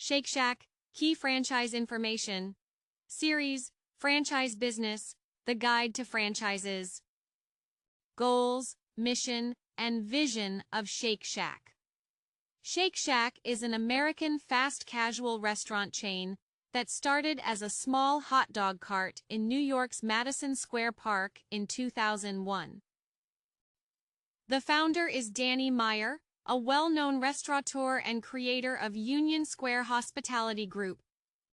Shake Shack, Key Franchise Information. Series, Franchise Business, The Guide to Franchises. Goals, Mission, and Vision of Shake Shack. Shake Shack is an American fast casual restaurant chain that started as a small hot dog cart in New York's Madison Square Park in 2001. The founder is Danny Meyer, a well-known restaurateur and creator of Union Square Hospitality Group.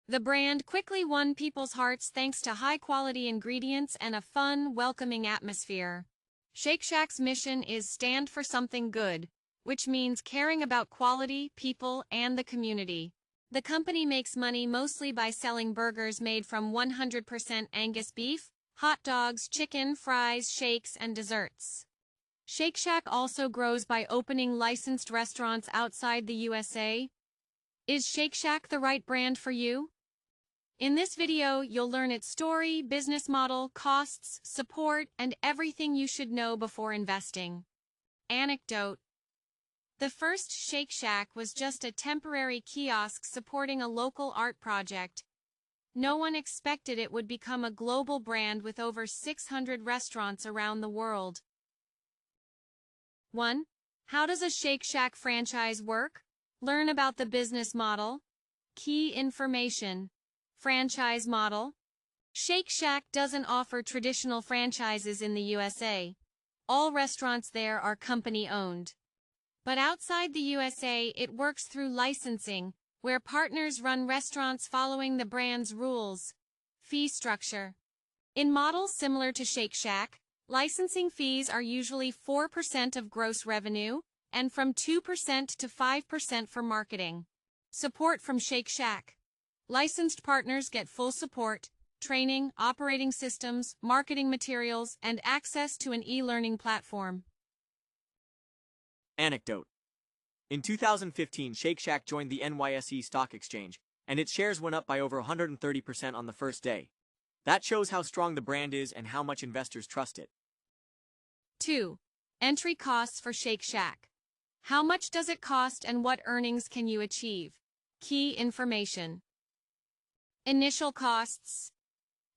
The brand quickly won people's hearts thanks to high-quality ingredients and a fun, welcoming atmosphere. Shake Shack's mission is Stand for Something Good, which means caring about quality, people, and the community. The company makes money mostly by selling burgers made from 100% Angus beef, hot dogs, chicken, fries, shakes, and desserts. Shake Shack also grows by opening licensed restaurants outside the USA. Is Shake Shack the right brand for you? In this video, you'll learn its story, business model, costs, support, and everything you should know before investing. Anecdote. The first Shake Shack was just a temporary kiosk supporting a local art project. No one expected it would become a global brand with over 600 restaurants around the world. 1. How does a Shake Shack franchise work? Learn about the business model. Key information. Franchise model. Shake Shack doesn't offer traditional franchises in the USA. All restaurants there are company-owned. But outside the USA, it works through licensing, where partners run restaurants following the brand's rules. Fee structure. In models similar to Shake Shack, licensing fees are usually 4% of gross revenue, and from 2% to 5% for marketing. Support from Shake Shack. Licensed partners get full support, training, operating systems, marketing materials, and access to an e-learning platform. Anecdote. In 2015, Shake Shack joined the NYSE stock exchange, and its shares went up by over 130% on the first day. That shows how strong the brand is and how much investors trust it. 2. Entry costs for Shake Shack. How much does it cost and what earnings can you achieve? Key information. Initial costs.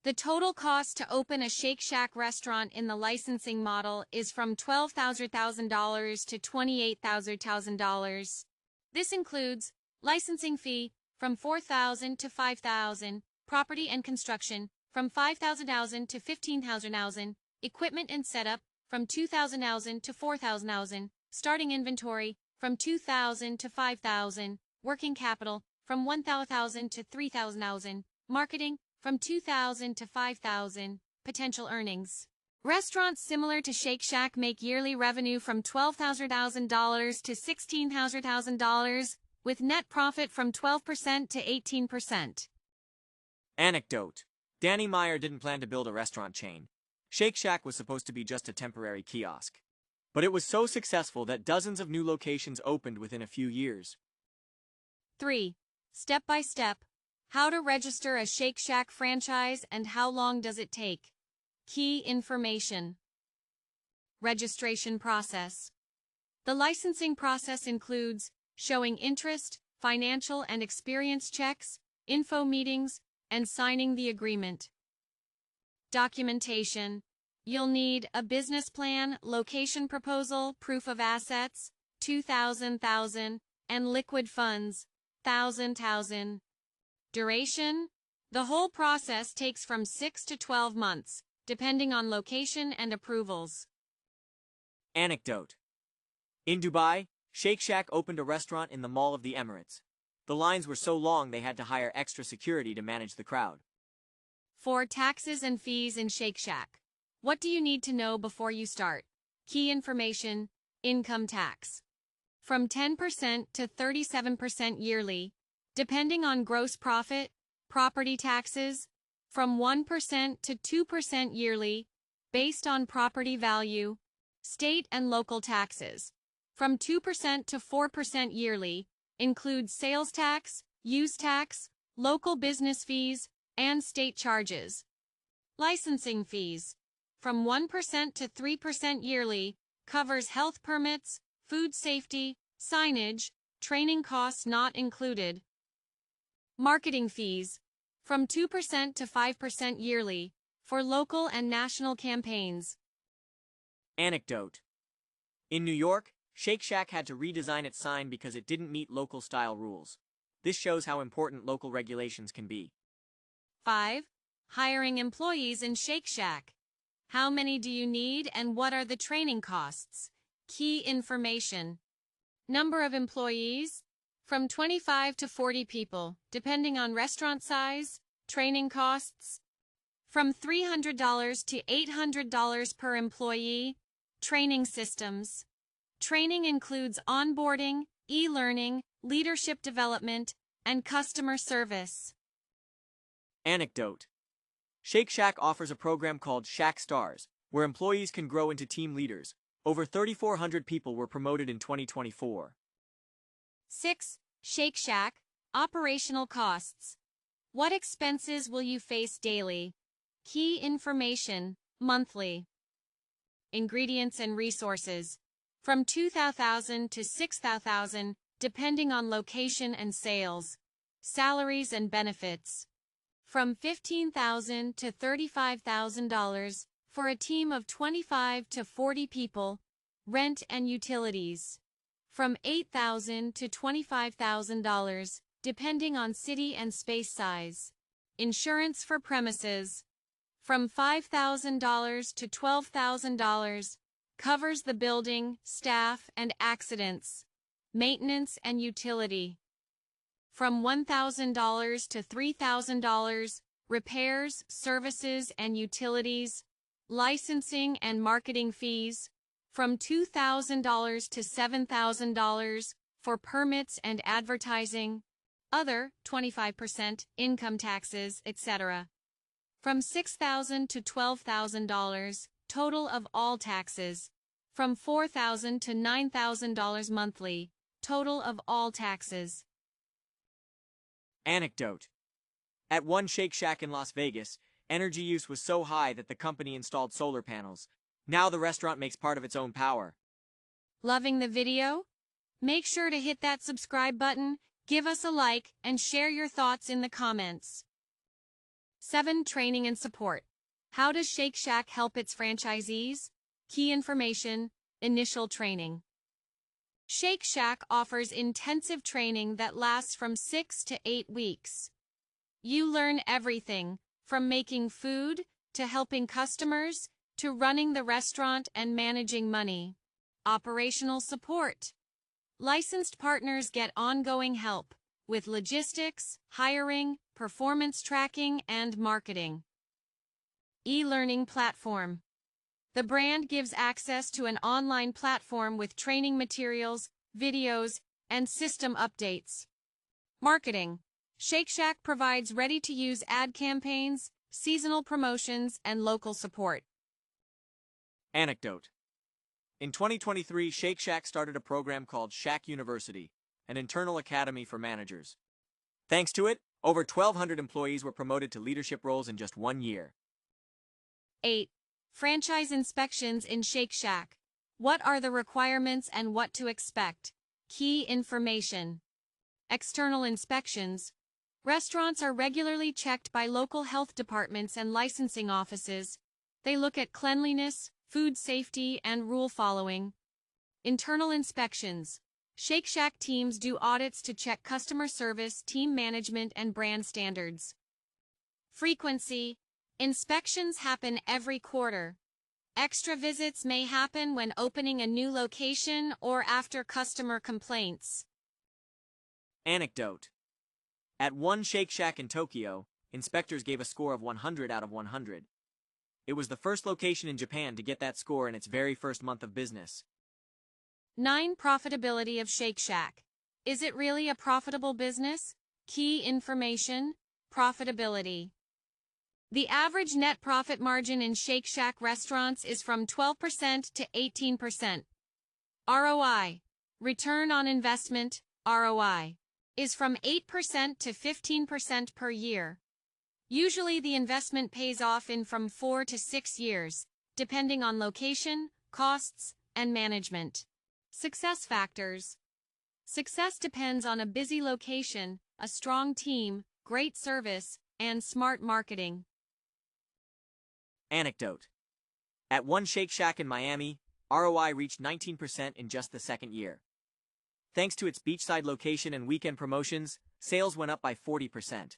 The total cost to open a Shake Shack restaurant in the licensing model is from $12,000 to $28,000. This includes licensing fee from $4,000 to $5,000, property and construction from $5,000 to $15,000, equipment and setup from $2,000 to $4,000, starting inventory from $2,000 to $5,000, working capital from $1,000 to $3,000, marketing from $2,000 to $5,000, potential earnings. Restaurants similar to Shake Shack make yearly revenue from $12,000 to $16,000, with net profit from 12% to 18%. Anecdote. Danny Meyer didn't plan to build a restaurant chain. Shake Shack was supposed to be just a temporary kiosk. But it was so successful that dozens of new locations opened within a few years. 3. Step by step. How to register a Shake Shack franchise and how long does it take? Key information. Registration process. The licensing process includes showing interest, financial and experience checks, info meetings, and signing the agreement. Documentation. You'll need a business plan, location proposal, proof of assets, $2,000, and liquid funds, $1,000. Duration. The whole process takes from 6 to 12 months, depending on location and approvals. Anecdote. In Dubai, Shake Shack opened a restaurant in the Mall of the Emirates. The lines were so long they had to hire extra security to manage the crowd. 4. Taxes and fees in Shake Shack. What do you need to know before you start? Key information. Income tax. From 10% to 37% yearly, depending on gross profit. Property taxes. From 1% to 2% yearly, based on property value. State and local taxes. From 2% to 4% yearly, include sales tax, use tax, local business fees, and state charges. Licensing fees. From 1% to 3% yearly, covers health permits, food safety, signage, training costs not included. Marketing fees, from 2% to 5% yearly, for local and national campaigns. Anecdote. In New York, Shake Shack had to redesign its sign because it didn't meet local style rules. This shows how important local regulations can be. 5. Hiring employees in Shake Shack. How many do you need and what are the training costs? Key information. Number of employees, from 25 to 40 people, depending on restaurant size. Training costs, from $300 to $800 per employee. Training systems. Training includes onboarding, e-learning, leadership development, and customer service. Anecdote. Shake Shack offers a program called Shack Stars, where employees can grow into team leaders. Over 3,400 people were promoted in 2024. 6. Shake Shack, operational costs. What expenses will you face daily? Key information, monthly. Ingredients and resources, from 2,000 to 6,000, depending on location and sales. Salaries and benefits, from $15,000 to $35,000 for a team of 25 to 40 people. Rent and utilities, from $8,000 to $25,000, depending on city and space size. Insurance for premises, from $5,000 to $12,000, covers the building, staff, and accidents. Maintenance and utility, from $1,000 to $3,000, repairs, services, and utilities. Licensing and marketing fees, from $2,000 to $7,000 for permits and advertising. Other, 25%, income taxes, etc. From $6,000 to $12,000, total of all taxes. From $4,000 to $9,000 monthly, total of all taxes. Anecdote. At one Shake Shack in Las Vegas, energy use was so high that the company installed solar panels. Now the restaurant makes part of its own power. Loving the video? Make sure to hit that subscribe button, give us a like, and share your thoughts in the comments. 7. Training and support. How does Shake Shack help its franchisees? Key information, initial training. Shake Shack offers intensive training that lasts from 6 to 8 weeks. You learn everything, from making food, to helping customers, to running the restaurant and managing money. Operational support. Licensed partners get ongoing help with logistics, hiring, performance tracking, and marketing. E-learning platform. The brand gives access to an online platform with training materials, videos, and system updates. Marketing. Shake Shack provides ready-to-use ad campaigns, seasonal promotions, and local support. Anecdote. In 2023, Shake Shack started a program called Shack University, an internal academy for managers. Thanks to it, over 1,200 employees were promoted to leadership roles in just 1 year. 8. Franchise inspections in Shake Shack. What are the requirements and what to expect? Key information. External inspections. Restaurants are regularly checked by local health departments and licensing offices. They look at cleanliness, food safety, and rule following. Internal inspections. Shake Shack teams do audits to check customer service, team management, and brand standards. Frequency. Inspections happen every quarter. Extra visits may happen when opening a new location or after customer complaints. Anecdote. At one Shake Shack in Tokyo, inspectors gave a score of 100 out of 100. It was the first location in Japan to get that score in its very first month of business. 9. Profitability of Shake Shack. Is it really a profitable business? Key information, profitability. The average net profit margin in Shake Shack restaurants is from 12% to 18%. ROI, return on investment, ROI, is from 8% to 15% per year. Usually the investment pays off in from 4 to 6 years, depending on location, costs, and management. Success factors. Success depends on a busy location, a strong team, great service, and smart marketing. Anecdote. At one Shake Shack in Miami, ROI reached 19% in just the second year. Thanks to its beachside location and weekend promotions, sales went up by 40%.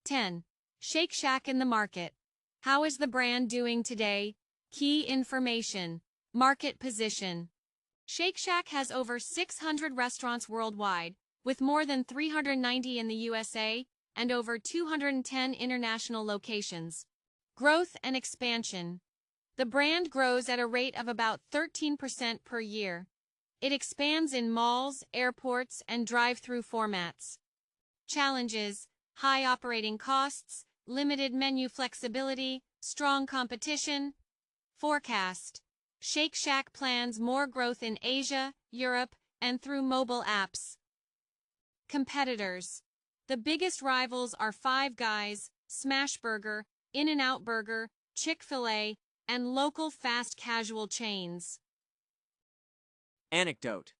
10. Shake Shack in the market. How is the brand doing today? Key information. Market position. Shake Shack has over 600 restaurants worldwide, with more than 390 in the USA and over 210 international locations. Growth and expansion. The brand grows at a rate of about 13% per year. It expands in malls, airports, and drive-through formats. Challenges: high operating costs, limited menu flexibility, strong competition. Forecast: Shake Shack plans more growth in Asia, Europe, and through mobile apps. Competitors: the biggest rivals are Five Guys, Smashburger, In-N-Out Burger, Chick-fil-A, and local fast casual chains. Anecdote.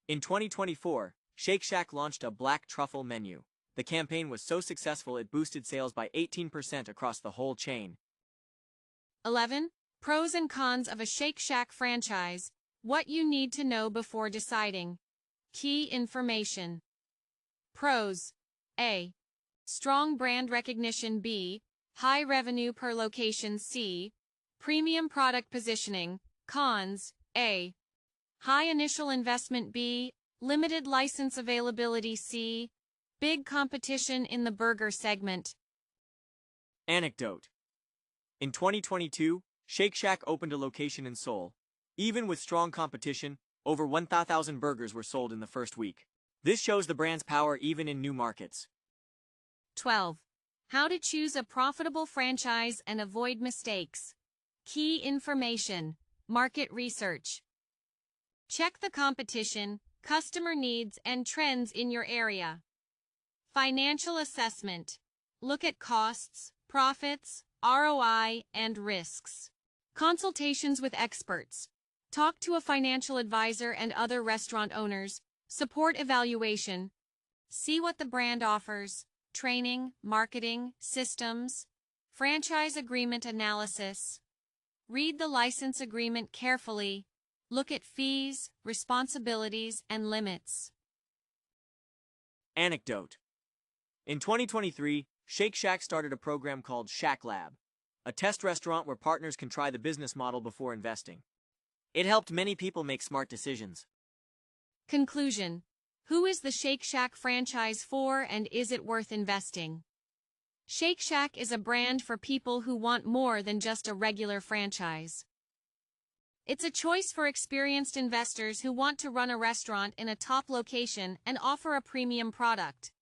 In 2024, Shake Shack launched a Black Truffle menu. The campaign was so successful it boosted sales by 18% across the whole chain. 11. Pros and cons of a Shake Shack franchise. What you need to know before deciding. Key information. Pros. A. Strong brand recognition. B. High revenue per location. C. Premium product positioning. Cons. A. High initial investment. B. Limited license availability. C. Big competition in the burger segment. Anecdote. In 2022, Shake Shack opened a location in Seoul. Even with strong competition, over 1,000 burgers were sold in the first week. This shows the brand's power even in new markets. 12. How to choose a profitable franchise and avoid mistakes. Key information. Market research. Check the competition, customer needs, and trends in your area. Financial assessment. Look at costs, profits, ROI, and risks. Consultations with experts. Talk to a financial advisor and other restaurant owners. Support evaluation. See what the brand offers. Training, marketing, systems. Franchise agreement analysis. Read the license agreement carefully. Look at fees, responsibilities, and limits. Anecdote. In 2023, Shake Shack started a program called Shack Lab, a test restaurant where partners can try the business model before investing. It helped many people make smart decisions. Conclusion. Who is the Shake Shack franchise for, and is it worth investing? Shake Shack is a brand for people who want more than just a regular franchise. It's a choice for experienced investors who want to run a restaurant in a top location and offer a premium product.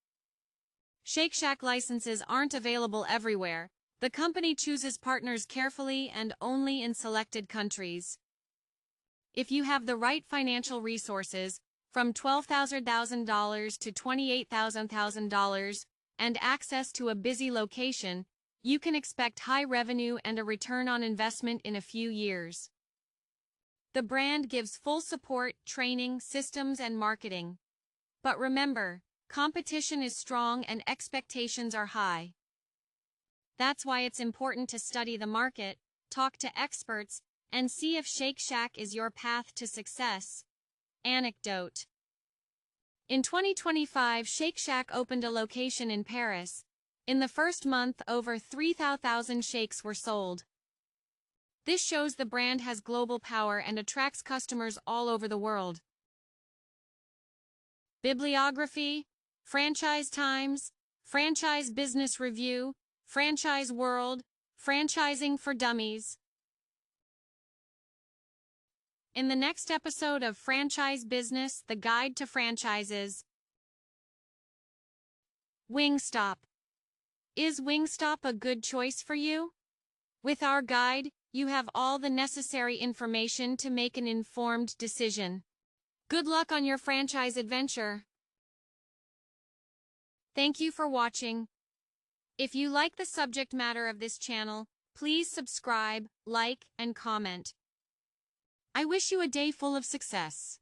Shake Shack licenses aren't available everywhere. The company chooses partners carefully and only in selected countries. If you have the right financial resources, from $12,000 to $28,000, and access to a busy location, you can expect high revenue and a return on investment in a few years. The brand gives full support, training, systems, and marketing. But remember, competition is strong and expectations are high. That's why it's important to study the market, talk to experts, and see if Shake Shack is your path to success. Anecdote. In 2025, Shake Shack opened a location in Paris. In the first month, over 3,000 shakes were sold. This shows the brand has global power and attracts customers all over the world. Bibliography, Franchise Times, Franchise Business Review, Franchise World, Franchising for Dummies. In the next episode of Franchise Business, the Guide to Franchises. Wingstop. Is Wingstop a good choice for you? With our guide, you have all the necessary information to make an informed decision. Good luck on your franchise adventure. Thank you for watching. If you like the subject matter of this channel, please subscribe, like, and comment. I wish you a day full of success.